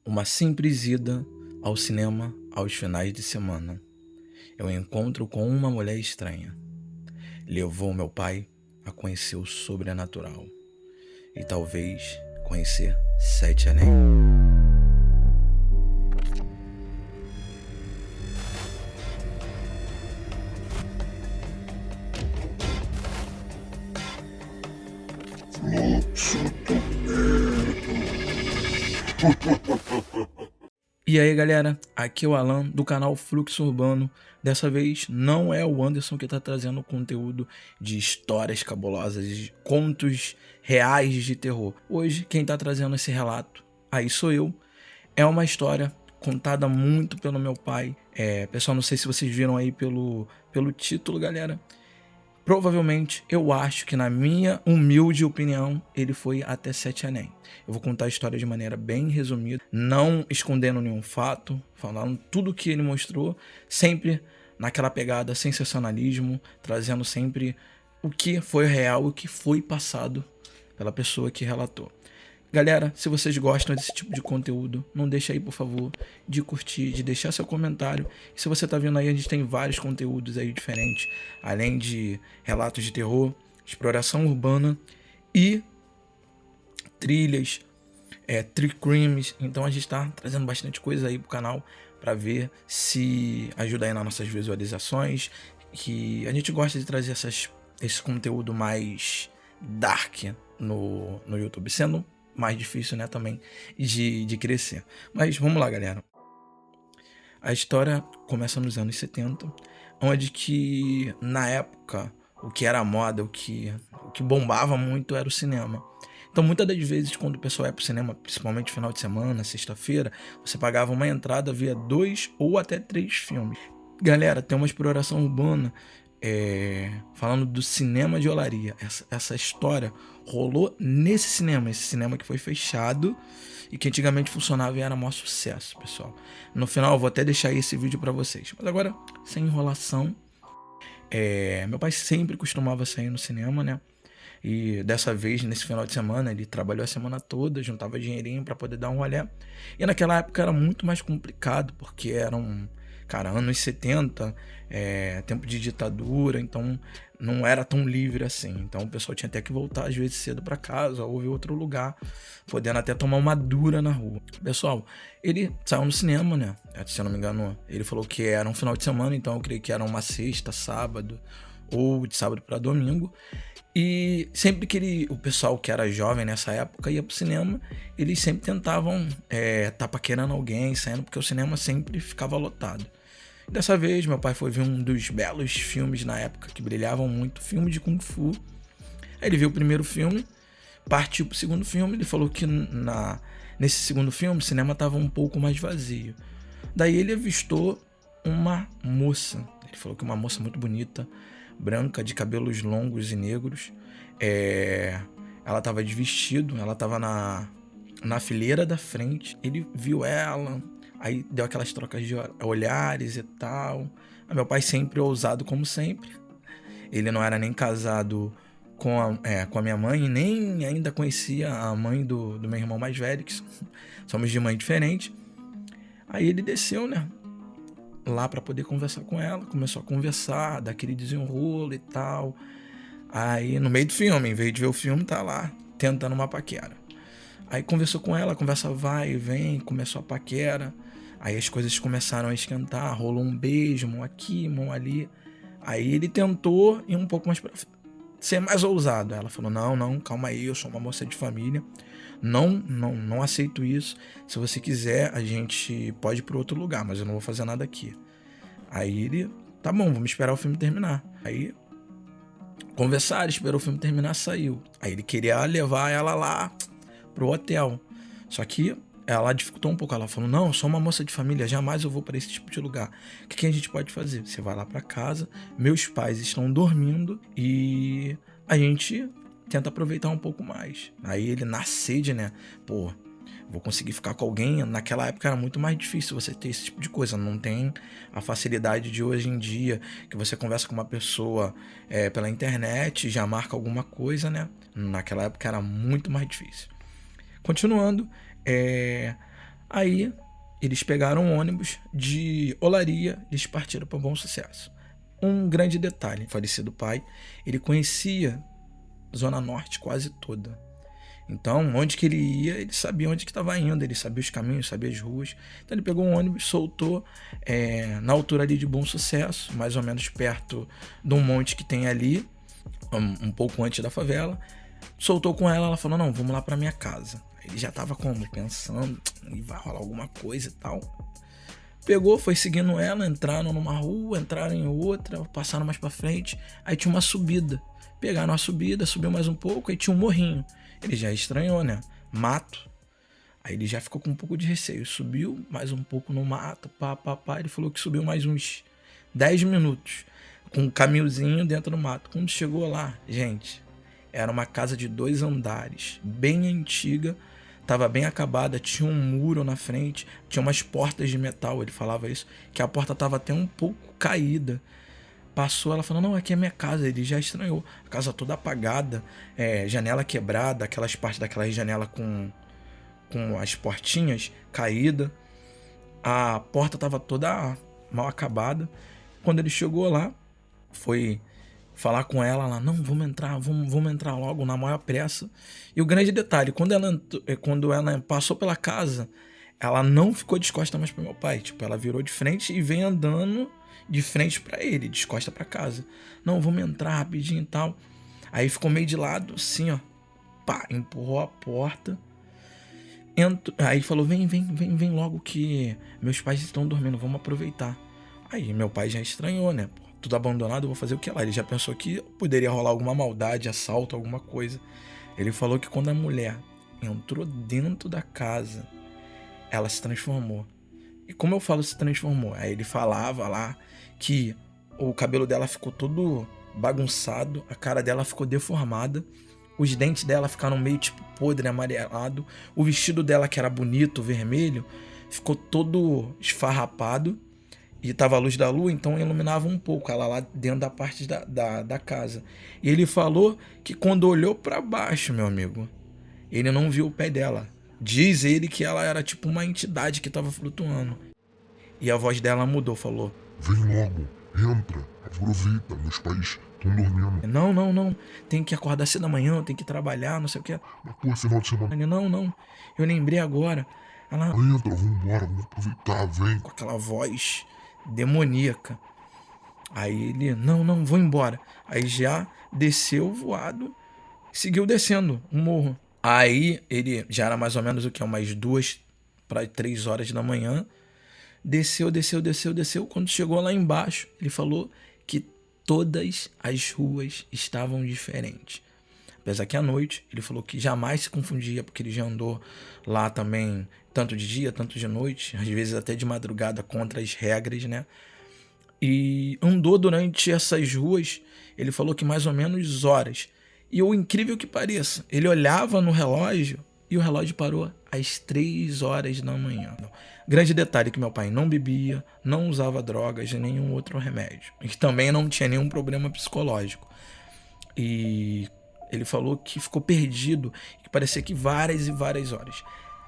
Uma simples ida ao cinema aos finais de semana. Eu encontro com uma mulher estranha. Levou meu pai a conhecer o sobrenatural e talvez conhecer Sete Anéis. E aí galera, aqui é o Alan do canal Fluxo Urbano. Dessa vez não é o Anderson que está trazendo conteúdo de histórias cabulosas, de contos reais de terror. Hoje quem está trazendo esse relato aí sou eu. É uma história contada muito pelo meu pai. Pessoal, não sei se vocês viram aí pelo título, galera. Provavelmente, eu acho que na minha humilde opinião, ele foi até Sete Anéis. Eu vou contar a história de maneira bem resumida, não escondendo nenhum fato, falando tudo o que ele mostrou, sempre naquela pegada sensacionalismo, trazendo sempre o que foi real, o que foi passado pela pessoa que relatou. Galera, se vocês gostam desse tipo de conteúdo, não deixa aí, por favor, de curtir, de deixar seu comentário. E se você tá vendo aí, a gente tem vários conteúdos aí diferentes, além de relatos de terror, exploração urbana e trilhas, true crimes. Então a gente tá trazendo bastante coisa aí pro canal para ver se ajuda aí nas nossas visualizações. Que a gente gosta de trazer esse conteúdo mais dark no YouTube, sendo mais difícil, né, também de crescer. Mas vamos lá, galera. A história começa nos anos 70, onde que, na época, o que era moda, o que bombava muito era o cinema. Então, muitas das vezes, quando o pessoal ia pro cinema, principalmente final de semana, sexta-feira, você pagava uma entrada, via 2 ou até 3 filmes. Galera, tem uma exploração urbana falando do cinema de Olaria. Essa história rolou nesse cinema, esse cinema que foi fechado e que antigamente funcionava e era maior sucesso, pessoal. No final eu vou até deixar aí esse vídeo para vocês. Mas agora, sem enrolação, meu pai sempre costumava sair no cinema, né? E dessa vez, nesse final de semana, ele trabalhou a semana toda, juntava dinheirinho para poder dar um rolê. E naquela época era muito mais complicado, porque eram, cara, anos 70, tempo de ditadura, então não era tão livre assim. Então o pessoal tinha até que voltar às vezes cedo para casa ou ver outro lugar, podendo até tomar uma dura na rua. Pessoal, ele saiu no cinema, né? Se eu não me engano, ele falou que era um final de semana, então eu creio que era uma sexta, sábado, ou de sábado para domingo. E sempre que o pessoal que era jovem nessa época ia pro cinema, eles sempre tentavam tá paquerando alguém, saindo, porque o cinema sempre ficava lotado. Dessa vez, meu pai foi ver um dos belos filmes na época que brilhavam muito, filme de Kung Fu. Aí ele viu o primeiro filme, partiu pro segundo filme, ele falou que nesse segundo filme o cinema tava um pouco mais vazio. Daí ele avistou uma moça, ele falou que uma moça muito bonita, branca, de cabelos longos e negros. Ela tava de vestido, ela tava na fileira da frente. Ele viu ela, aí deu aquelas trocas de olhares e tal. Meu pai sempre ousado como sempre. Ele não era nem casado com a minha mãe, nem ainda conhecia a mãe do meu irmão mais velho, que somos de mãe diferente. Aí ele desceu, né, lá para poder conversar com ela, começou a conversar, daquele desenrolo e tal. Aí no meio do filme, em vez de ver o filme, tá lá tentando uma paquera. Aí conversou com ela, a conversa vai e vem, começou a paquera. Aí as coisas começaram a esquentar, rolou um beijo, mão aqui, mão ali. Aí ele tentou ir um pouco mais pra ser mais ousado. Ela falou: não, calma aí, eu sou uma moça de família. Não aceito isso. Se você quiser, a gente pode ir para outro lugar, mas eu não vou fazer nada aqui. Aí ele, tá bom, vamos esperar o filme terminar. Aí conversaram, esperou o filme terminar, saiu. Aí ele queria levar ela lá pro hotel. Só que ela dificultou um pouco. Ela falou: não, eu sou uma moça de família, jamais eu vou para esse tipo de lugar. O que a gente pode fazer? Você vai lá para casa, meus pais estão dormindo e a gente tenta aproveitar um pouco mais. Aí ele, na sede, né? Pô, vou conseguir ficar com alguém. Naquela época era muito mais difícil você ter esse tipo de coisa. Não tem a facilidade de hoje em dia, que você conversa com uma pessoa pela internet, já marca alguma coisa, né? Naquela época era muito mais difícil. Continuando, Aí eles pegaram um ônibus de Olaria, eles partiram para Bom Sucesso. Um grande detalhe, o falecido pai, ele conhecia Zona Norte quase toda. Então, onde que ele ia, ele sabia onde que estava indo, ele sabia os caminhos, sabia as ruas. Então ele pegou um ônibus, soltou na altura ali de Bom Sucesso, mais ou menos perto de um monte que tem ali, um pouco antes da favela. Soltou com ela falou, não, vamos lá pra minha casa. Ele já tava como? Pensando, vai rolar alguma coisa e tal. Pegou, foi seguindo ela, entraram numa rua, entraram em outra, passaram mais pra frente. Aí tinha uma subida. Pegaram a subida, subiu mais um pouco, aí tinha um morrinho. Ele já estranhou, né? Mato. Aí ele já ficou com um pouco de receio. Subiu mais um pouco no mato, pá. Ele falou que subiu mais uns 10 minutos, com um caminhozinho dentro do mato. Quando chegou lá, gente, era uma casa de 2 andares, bem antiga, tava bem acabada, tinha um muro na frente, tinha umas portas de metal, ele falava isso, que a porta tava até um pouco caída. Passou, ela falou, não, aqui é minha casa. Ele já estranhou, a casa toda apagada, janela quebrada, aquelas partes daquela janela com as portinhas caída, a porta tava toda mal acabada. Quando ele chegou lá, foi falar com ela, ela, não, vamos entrar logo na maior pressa. E o grande detalhe, quando ela passou pela casa, ela não ficou de costas mais pro meu pai, tipo, ela virou de frente e vem andando de frente para ele, de costas para casa. Não, vamos entrar rapidinho e tal. Aí ficou meio de lado, assim, ó, pá, empurrou a porta. Aí falou, vem logo que meus pais estão dormindo, vamos aproveitar. Aí meu pai já estranhou, né? Pô, tudo abandonado, eu vou fazer o que lá? Ele já pensou que poderia rolar alguma maldade, assalto, alguma coisa. Ele falou que quando a mulher entrou dentro da casa, ela se transformou. E como eu falo se transformou? Aí ele falava lá que o cabelo dela ficou todo bagunçado, a cara dela ficou deformada, os dentes dela ficaram meio tipo podre, amarelado, o vestido dela que era bonito, vermelho, ficou todo esfarrapado e tava a luz da lua, então iluminava um pouco ela lá dentro da parte da casa. E ele falou que quando olhou para baixo, meu amigo, ele não viu o pé dela. Diz ele que ela era tipo uma entidade que tava flutuando. E a voz dela mudou, falou, vem logo, entra, aproveita, meus pais estão dormindo. Não, tem que acordar cedo da manhã, tem que trabalhar, não sei o que. Mas pô, final de semana. Ele, não, eu lembrei agora. Ela, entra, vambora, vamos aproveitar, vem. Com aquela voz demoníaca. Aí ele, não, vou embora. Aí já desceu voado, seguiu descendo um morro. Aí ele, já era mais ou menos o que? Umas 2 para 3 horas da manhã. Desceu. Quando chegou lá embaixo, ele falou que todas as ruas estavam diferentes. Apesar que à noite, ele falou que jamais se confundia, porque ele já andou lá também, tanto de dia, tanto de noite, às vezes até de madrugada, contra as regras, né? E andou durante essas ruas, ele falou que mais ou menos horas. E o incrível que pareça, ele olhava no relógio e o relógio parou às 3 horas da manhã. Grande detalhe que meu pai não bebia, não usava drogas e nenhum outro remédio. E também não tinha nenhum problema psicológico. E ele falou que ficou perdido, que parecia que várias e várias horas.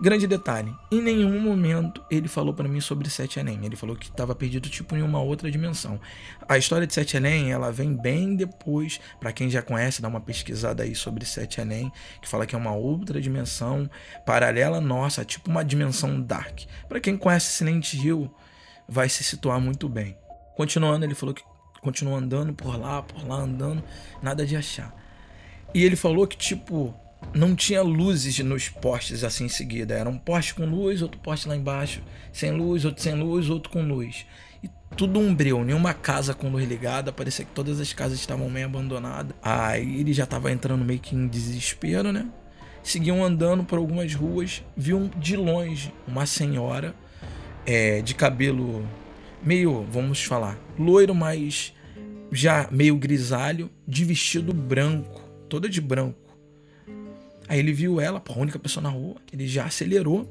Grande detalhe, em nenhum momento ele falou pra mim sobre Sete Além. Ele falou que estava perdido tipo em uma outra dimensão. A história de Sete Além, ela vem bem depois, pra quem já conhece, dá uma pesquisada aí sobre Sete Além, que fala que é uma outra dimensão paralela nossa, tipo uma dimensão dark. Pra quem conhece Silent Hill, vai se situar muito bem. Continuando, ele falou que continuou andando por lá andando, nada de achar. E ele falou que tipo não tinha luzes nos postes assim em seguida. Era um poste com luz, outro poste lá embaixo sem luz, outro sem luz, outro com luz. E tudo um breu, nenhuma casa com luz ligada. Parecia que todas as casas estavam meio abandonadas. Aí ele já tava entrando meio que em desespero, né? Seguiam andando por algumas ruas. Viu de longe uma senhora de cabelo meio, vamos falar, loiro, mas já meio grisalho, de vestido branco, toda de branco. Aí ele viu ela, a única pessoa na rua, ele já acelerou,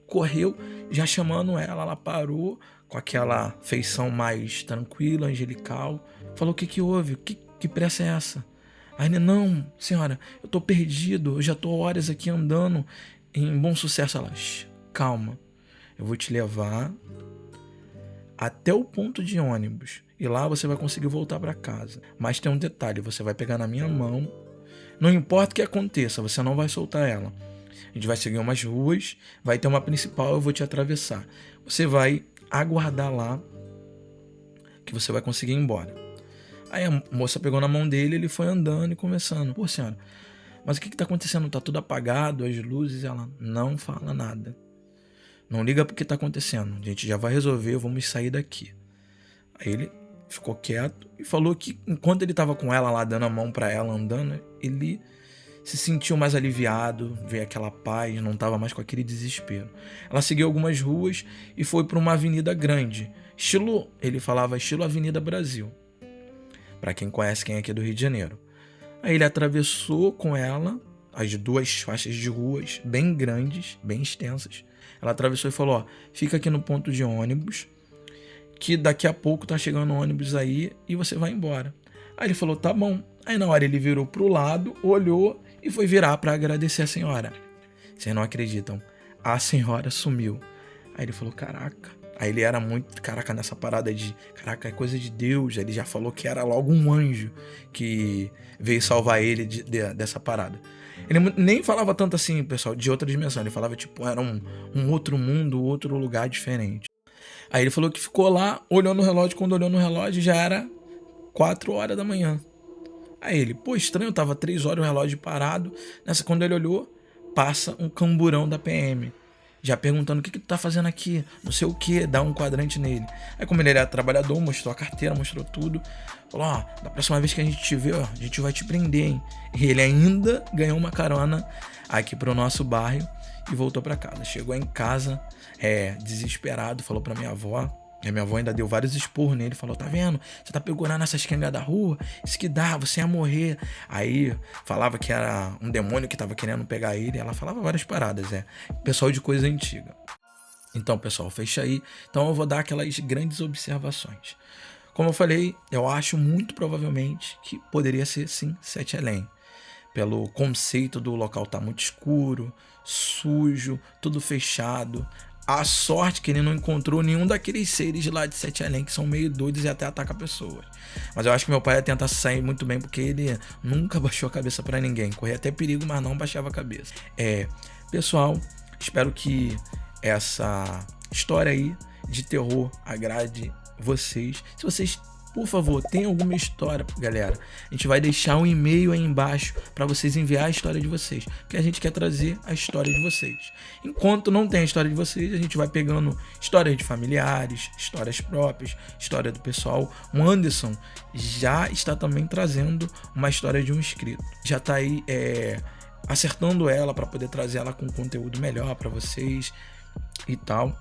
correu, já chamando ela, ela parou com aquela feição mais tranquila, angelical, falou, o que houve? Que pressa é essa? Aí ele, não, senhora, eu tô perdido, eu já tô horas aqui andando em Bom Sucesso. Ela, calma, eu vou te levar até o ponto de ônibus e lá você vai conseguir voltar para casa. Mas tem um detalhe, você vai pegar na minha mão, não importa o que aconteça, você não vai soltar ela. A gente vai seguir umas ruas, vai ter uma principal, eu vou te atravessar. Você vai aguardar lá que você vai conseguir ir embora. Aí a moça pegou na mão dele, ele foi andando e conversando. Pô, senhora, mas o que tá acontecendo? Tá tudo apagado, as luzes. Ela não fala nada. Não liga pro que tá acontecendo. A gente já vai resolver, vamos sair daqui. Aí ele ficou quieto e falou que enquanto ele tava com ela lá, dando a mão pra ela, andando, ele se sentiu mais aliviado, veio aquela paz, não tava mais com aquele desespero. Ela seguiu algumas ruas e foi para uma avenida grande. Estilo, ele falava estilo Avenida Brasil. Para quem conhece, quem é aqui do Rio de Janeiro. Aí ele atravessou com ela as duas faixas de ruas bem grandes, bem extensas. Ela atravessou e falou, ó, fica aqui no ponto de ônibus, que daqui a pouco tá chegando ônibus aí e você vai embora. Aí ele falou, tá bom. Aí na hora ele virou pro lado, olhou e foi virar para agradecer a senhora. Vocês não acreditam, a senhora sumiu. Aí ele falou, caraca. Aí ele era muito, caraca, nessa parada de, caraca, é coisa de Deus. Ele já falou que era logo um anjo que veio salvar ele dessa parada. Ele nem falava tanto assim, pessoal, de outra dimensão. Ele falava, tipo, era um outro mundo, outro lugar diferente. Aí ele falou que ficou lá, olhou no relógio. Quando olhou no relógio, já era 4 horas da manhã. Aí ele, pô, estranho, tava 3 horas o relógio parado. Nessa, quando ele olhou, passa um camburão da PM. Já perguntando o que tu tá fazendo aqui, não sei o que, dá um quadrante nele. Aí como ele era trabalhador, mostrou a carteira, mostrou tudo. Falou, ó, da próxima vez que a gente te ver, ó, a gente vai te prender, hein. E ele ainda ganhou uma carona aqui pro nosso bairro e voltou pra casa. Chegou em casa, desesperado, falou pra minha avó. E a minha avó ainda deu vários esporros nele, falou, tá vendo? Você tá pegando nessas quengas da rua? Isso que dá, você ia morrer. Aí falava que era um demônio que tava querendo pegar ele. Ela falava várias paradas, pessoal de coisa antiga. Então, pessoal, fecha aí. Então eu vou dar aquelas grandes observações. Como eu falei, eu acho muito provavelmente que poderia ser, sim, Sete Além. Pelo conceito do local tá muito escuro, sujo, tudo fechado. A sorte que ele não encontrou nenhum daqueles seres lá de Sete Além que são meio doidos e até atacam pessoas. Mas eu acho que meu pai ia tentar sair muito bem porque ele nunca baixou a cabeça pra ninguém. Corria até perigo, mas não baixava a cabeça. Pessoal, espero que essa história aí de terror agrade vocês. Se vocês, por favor, tem alguma história, galera, a gente vai deixar um e-mail aí embaixo para vocês enviar a história de vocês, porque a gente quer trazer a história de vocês. Enquanto não tem a história de vocês, a gente vai pegando histórias de familiares, histórias próprias, história do pessoal. O Anderson já está também trazendo uma história de um inscrito. Já está aí acertando ela para poder trazer ela com conteúdo melhor para vocês e tal.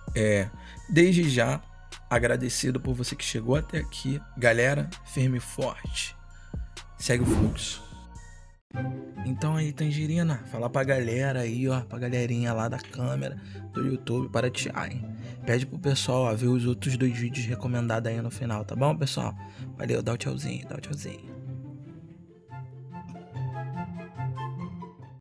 Desde já, agradecido por você que chegou até aqui. Galera, firme e forte. Segue o fluxo. Então aí, Tangerina, fala pra galera aí, ó, pra galerinha lá da câmera do YouTube, para de chiar, hein? Pede pro pessoal, ó, ver os outros 2 vídeos recomendados aí no final, tá bom, pessoal? Valeu, dá o tchauzinho, dá o tchauzinho.